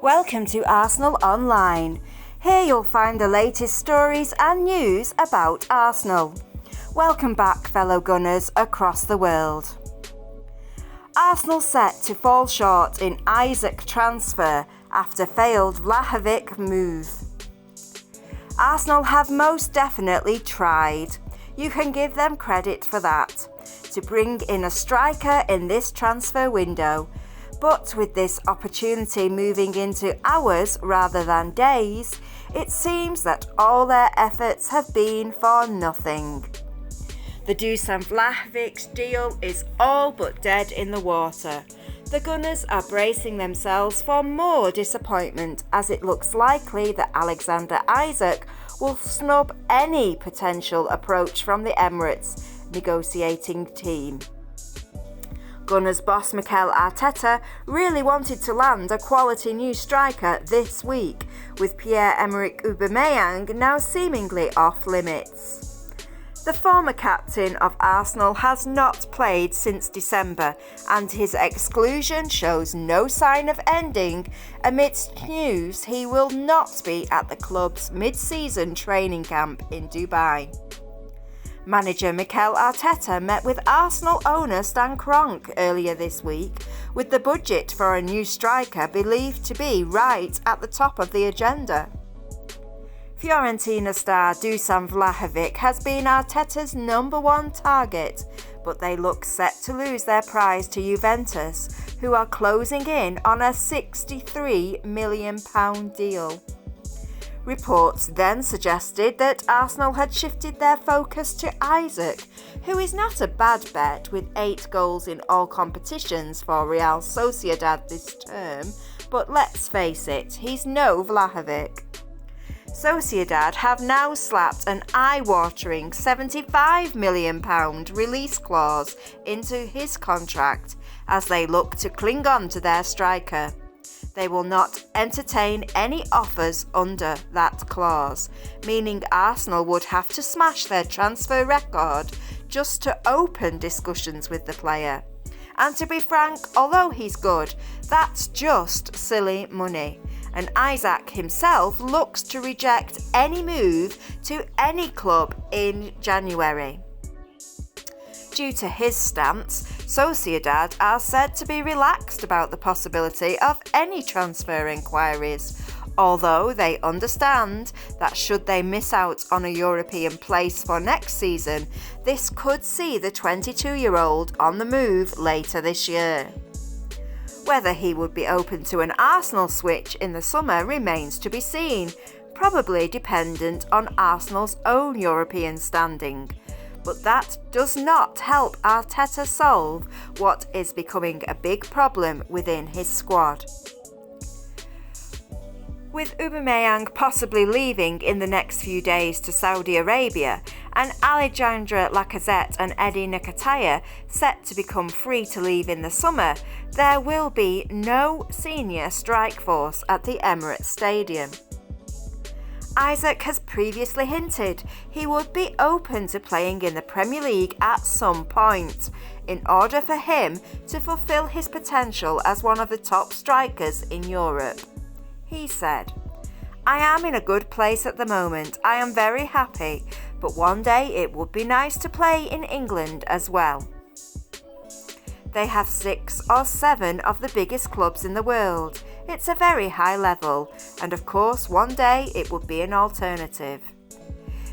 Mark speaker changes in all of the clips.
Speaker 1: Welcome to Arsenal Online. Here you'll find the latest stories and news about Arsenal. Welcome back, fellow Gunners across the world. Arsenal set to fall short in Isak transfer after failed Vlahovic move. Arsenal have most definitely tried. You can give them credit for that, to bring in a striker in this transfer window. But with this opportunity moving into hours rather than days, it seems that all their efforts have been for nothing. The Dusan Vlahovic deal is all but dead in the water. The Gunners are bracing themselves for more disappointment, as it looks likely that Alexander Isak will snub any potential approach from the Emirates negotiating team. Gunners boss Mikel Arteta really wanted to land a quality new striker this week, with Pierre-Emerick Aubameyang now seemingly off limits. The former captain of Arsenal has not played since December, and his exclusion shows no sign of ending amidst news he will not be at the club's mid-season training camp in Dubai. Manager Mikel Arteta met with Arsenal owner Stan Kroenke earlier this week, with the budget for a new striker believed to be right at the top of the agenda. Fiorentina star Dusan Vlahovic has been Arteta's number one target, but they look set to lose their prize to Juventus, who are closing in on a £63 million deal. Reports then suggested that Arsenal had shifted their focus to Isak, who is not a bad bet with 8 goals in all competitions for Real Sociedad this term, but let's face it, he's no Vlahovic. Sociedad have now slapped an eye-watering £75 million release clause into his contract as they look to cling on to their striker. They will not entertain any offers under that clause, meaning Arsenal would have to smash their transfer record just to open discussions with the player. And to be frank, although he's good, that's just silly money. And Isak himself looks to reject any move to any club in January. Due to his stance, Sociedad are said to be relaxed about the possibility of any transfer inquiries, although they understand that should they miss out on a European place for next season, this could see the 22-year-old on the move later this year. Whether he would be open to an Arsenal switch in the summer remains to be seen, probably dependent on Arsenal's own European standing. But that does not help Arteta solve what is becoming a big problem within his squad. With Aubameyang possibly leaving in the next few days to Saudi Arabia, and Alejandro Lacazette and Eddie Nketiah set to become free to leave in the summer, there will be no senior strike force at the Emirates Stadium. Isak has previously hinted he would be open to playing in the Premier League at some point, in order for him to fulfil his potential as one of the top strikers in Europe. He said, "I am in a good place at the moment, I am very happy, but one day it would be nice to play in England as well." They have 6 or 7 of the biggest clubs in the world. It's a very high level, and of course one day it would be an alternative.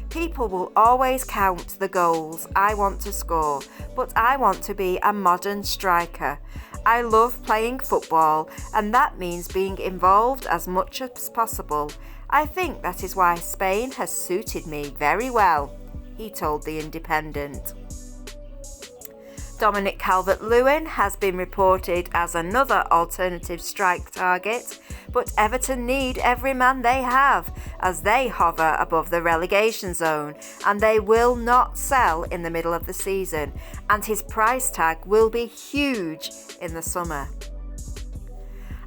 Speaker 1: People will always count the goals I want to score, but I want to be a modern striker. I love playing football, and that means being involved as much as possible. I think that is why Spain has suited me very well, he told The Independent. Dominic Calvert-Lewin has been reported as another alternative strike target, but Everton need every man they have, as they hover above the relegation zone, and they will not sell in the middle of the season, and his price tag will be huge in the summer.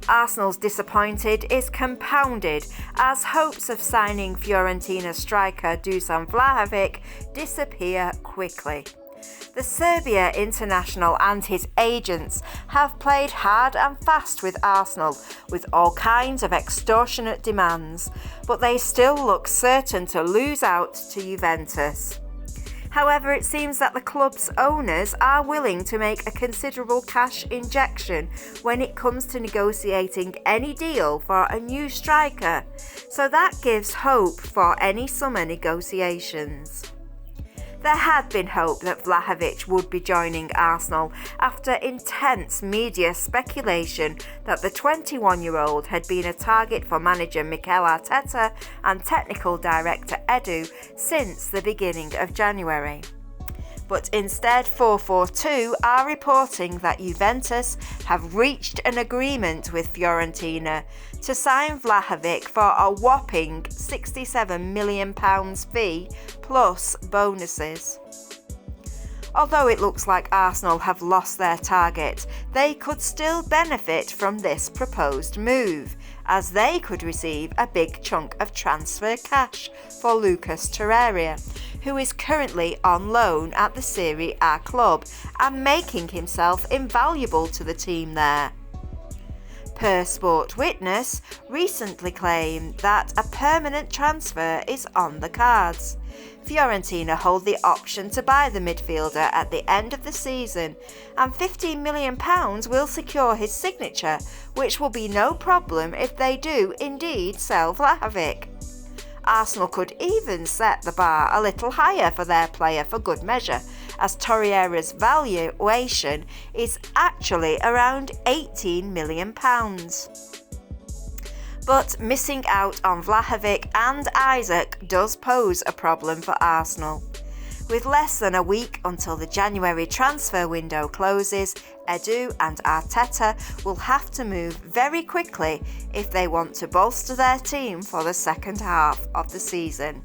Speaker 1: Arsenal's disappointed is compounded as hopes of signing Fiorentina striker Dusan Vlahovic disappear quickly. The Serbia international and his agents have played hard and fast with Arsenal with all kinds of extortionate demands, but they still look certain to lose out to Juventus. However, it seems that the club's owners are willing to make a considerable cash injection when it comes to negotiating any deal for a new striker, so that gives hope for any summer negotiations. There had been hope that Vlahovic would be joining Arsenal after intense media speculation that the 21-year-old had been a target for manager Mikel Arteta and technical director Edu since the beginning of January. But instead 442 are reporting that Juventus have reached an agreement with Fiorentina to sign Vlahovic for a whopping £67 million fee plus bonuses. Although it looks like Arsenal have lost their target, they could still benefit from this proposed move, as they could receive a big chunk of transfer cash for Lucas Torreira, who is currently on loan at the Serie A club and making himself invaluable to the team there. Per Sport Witness recently claimed that a permanent transfer is on the cards. Fiorentina hold the option to buy the midfielder at the end of the season, and £15 million will secure his signature, which will be no problem if they do indeed sell Vlahovic. Arsenal could even set the bar a little higher for their player for good measure, as Torreira's valuation is actually around £18 million. But missing out on Vlahovic and Isak does pose a problem for Arsenal. With less than a week until the January transfer window closes, Edu and Arteta will have to move very quickly if they want to bolster their team for the second half of the season.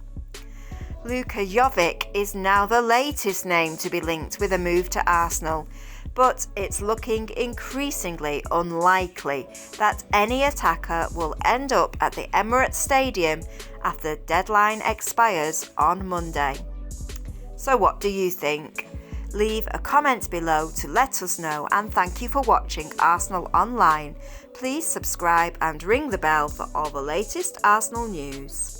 Speaker 1: Luka Jovic is now the latest name to be linked with a move to Arsenal, but it's looking increasingly unlikely that any attacker will end up at the Emirates Stadium after the deadline expires on Monday. So what do you think? Leave a comment below to let us know, and thank you for watching Arsenal Online. Please subscribe and ring the bell for all the latest Arsenal news.